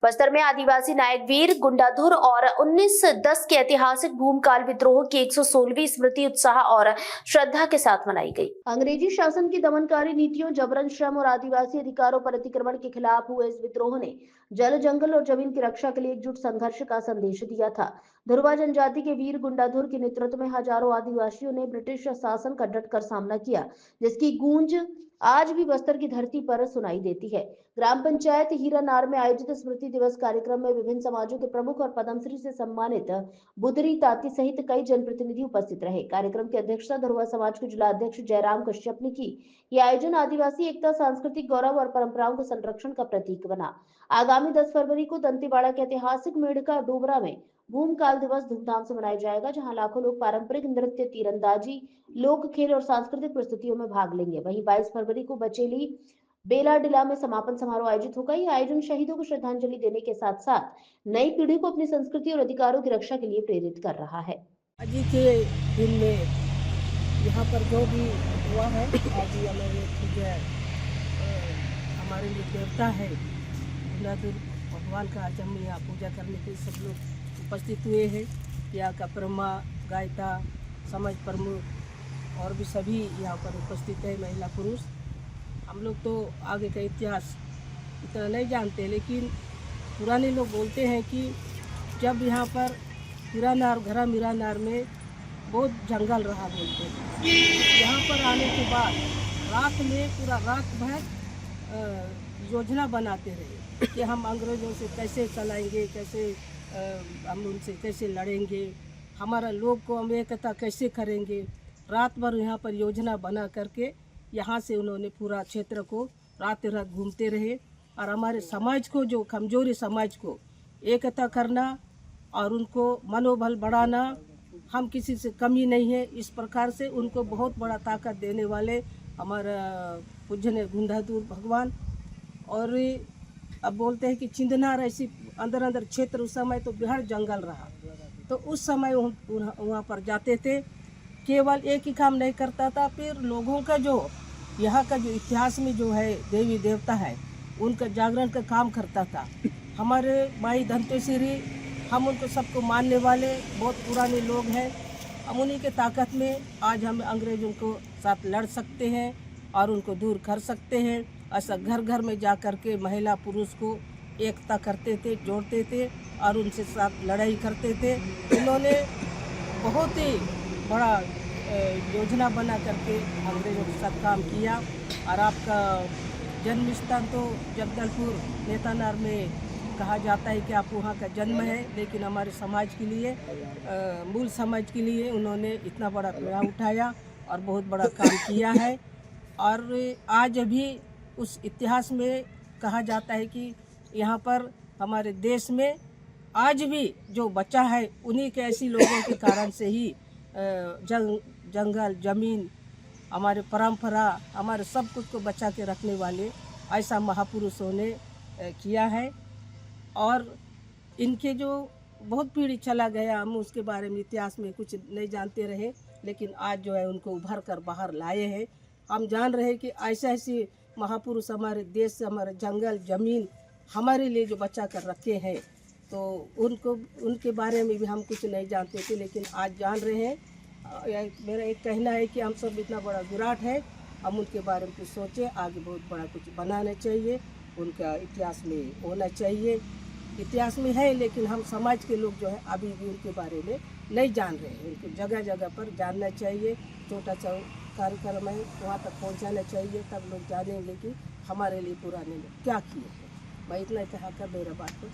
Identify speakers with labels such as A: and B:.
A: बस्तर में आदिवासी नायक वीर गुंडाधुर और 1910 के ऐतिहासिक भूमकाल विद्रोह की 116वीं स्मृति उत्साह और श्रद्धा के साथ मनाई गई। अंग्रेजी शासन की दमनकारी नीतियों, जबरन श्रम और आदिवासी अधिकारों पर अतिक्रमण के खिलाफ हुए इस विद्रोह ने जल, जंगल और जमीन की रक्षा के लिए एकजुट संघर्ष का संदेश दिया था। धुरवा जनजाति के वीर गुंडाधुर के नेतृत्व में हजारों आदिवासियों ने ब्रिटिश शासन का डटकर सामना किया, जिसकी गूंज आज भी बस्तर की धरती पर सुनाई देती है। ग्राम पंचायत हीरानार में आयोजित स्मृति दिवस कार्यक्रम में विभिन्न समाजों के प्रमुख और पद्मश्री से सम्मानित बुदरी ताती सहित कई जनप्रतिनिधि उपस्थित रहे। कार्यक्रम की अध्यक्षता धुरवा समाज के जिला अध्यक्ष जयराम कश्यप ने की। यह आयोजन आदिवासी एकता, सांस्कृतिक गौरव और परंपराओं के संरक्षण का प्रतीक बना। आगामी 10 फरवरी को दंतेवाड़ा के ऐतिहासिक मेड़का डोबरा में भूमकाल दिवस धूमधाम से मनाया जाएगा, जहां लाखों लोग पारंपरिक नृत्य, तीरंदाजी, लोक खेल और सांस्कृतिक प्रस्तुतियों में भाग लेंगे। वहीं 22 फरवरी को बचेली बेलाडिला में समापन समारोह आयोजित होगा। यह आयोजन शहीदों को श्रद्धांजलि देने के साथ साथ नई पीढ़ी को अपनी संस्कृति और अधिकारों की रक्षा के लिए प्रेरित कर रहा है।
B: आज के दिन में यहाँ पर जो भी हुआ है, आज हमारे पूजा हमारे लिए देवता है गुंडाधुर भगवान का, आज हम यहाँ पूजा करने के सब लोग उपस्थित हुए हैं। यहाँ का ब्रह्मा, गायता, समाज प्रमुख और भी सभी यहाँ पर उपस्थित है, महिला पुरुष। हम लोग तो आगे का इतिहास इतना नहीं जानते, लेकिन पुराने लोग बोलते हैं कि जब यहाँ पर घरा मीरानार में बहुत जंगल रहा बोलते हैं। यहाँ पर आने के बाद रात में पूरा रात भर योजना बनाते रहे कि हम अंग्रेज़ों से कैसे चलाएंगे, कैसे हम उनसे कैसे लड़ेंगे, हमारा लोग को हम एकता कैसे करेंगे। रात भर यहाँ पर योजना बना करके यहाँ से उन्होंने पूरा क्षेत्र को रात रात घूमते रहे और हमारे समाज को, जो कमजोरी समाज को एकता करना और उनको मनोबल बढ़ाना, हम किसी से कमी नहीं है, इस प्रकार से उनको बहुत बड़ा ताकत देने वाले हमारा पूज्य गुंडाधुर भगवान। और अब बोलते हैं कि चिंदनार ऐसी अंदर अंदर क्षेत्र, उस समय तो बेहद जंगल रहा, तो उस समय वहाँ पर जाते थे। केवल एक ही काम नहीं करता था, फिर लोगों का जो यहाँ का जो इतिहास में जो है देवी देवता है, उनका जागरण का काम करता था। हमारे माई धनतेश्वरी, हम उनको सबको मानने वाले बहुत पुराने लोग हैं। हम उन्हीं के ताकत में आज हम अंग्रेज़ों को साथ लड़ सकते हैं और उनको दूर कर सकते हैं। ऐसा घर घर में जा कर के महिला पुरुष को एकता करते थे, जोड़ते थे और उनसे साथ लड़ाई करते थे। उन्होंने बहुत ही बड़ा योजना बना करके अंग्रेज़ों के साथ काम किया। और आपका जन्म स्थान तो जगदलपुर नेतानार में कहा जाता है कि आप वहाँ का जन्म है, लेकिन हमारे समाज के लिए, मूल समाज के लिए उन्होंने इतना बड़ा पीड़ा उठाया और बहुत बड़ा काम किया है। और आज भी उस इतिहास में कहा जाता है कि यहाँ पर हमारे देश में आज भी जो बचा है, उन्हीं के ऐसी लोगों के कारण से ही जंगल, जमीन, हमारे परंपरा, हमारे सब कुछ को बचा के रखने वाले ऐसा महापुरुषों ने किया है। और इनके जो बहुत पीढ़ी चला गया, हम उसके बारे में इतिहास में कुछ नहीं जानते रहे, लेकिन आज जो है उनको उभर कर बाहर लाए हैं। हम जान रहे हैं कि ऐसे ऐसे महापुरुष हमारे देश से, हमारे जंगल, जमीन हमारे लिए जो बचा कर रखे हैं, तो उनके बारे में भी हम कुछ नहीं जानते थे, लेकिन आज जान रहे हैं। मेरा एक कहना है कि हम सब इतना बड़ा विराट है, हम उनके बारे में कुछ सोचें, आगे बहुत बड़ा कुछ बनाना चाहिए, उनका इतिहास में होना चाहिए। इतिहास में है, लेकिन हम समाज के लोग जो है अभी भी उनके बारे में नहीं जान रहे हैं। उनको जगह जगह पर जानना चाहिए, छोटा सा कार्यक्रम है वहाँ तक पहुँचाना चाहिए, तब लोग जानेंगे कि हमारे लिए पुराने लोग क्या किए हैं। मैं इतना कहकर मेरा बात को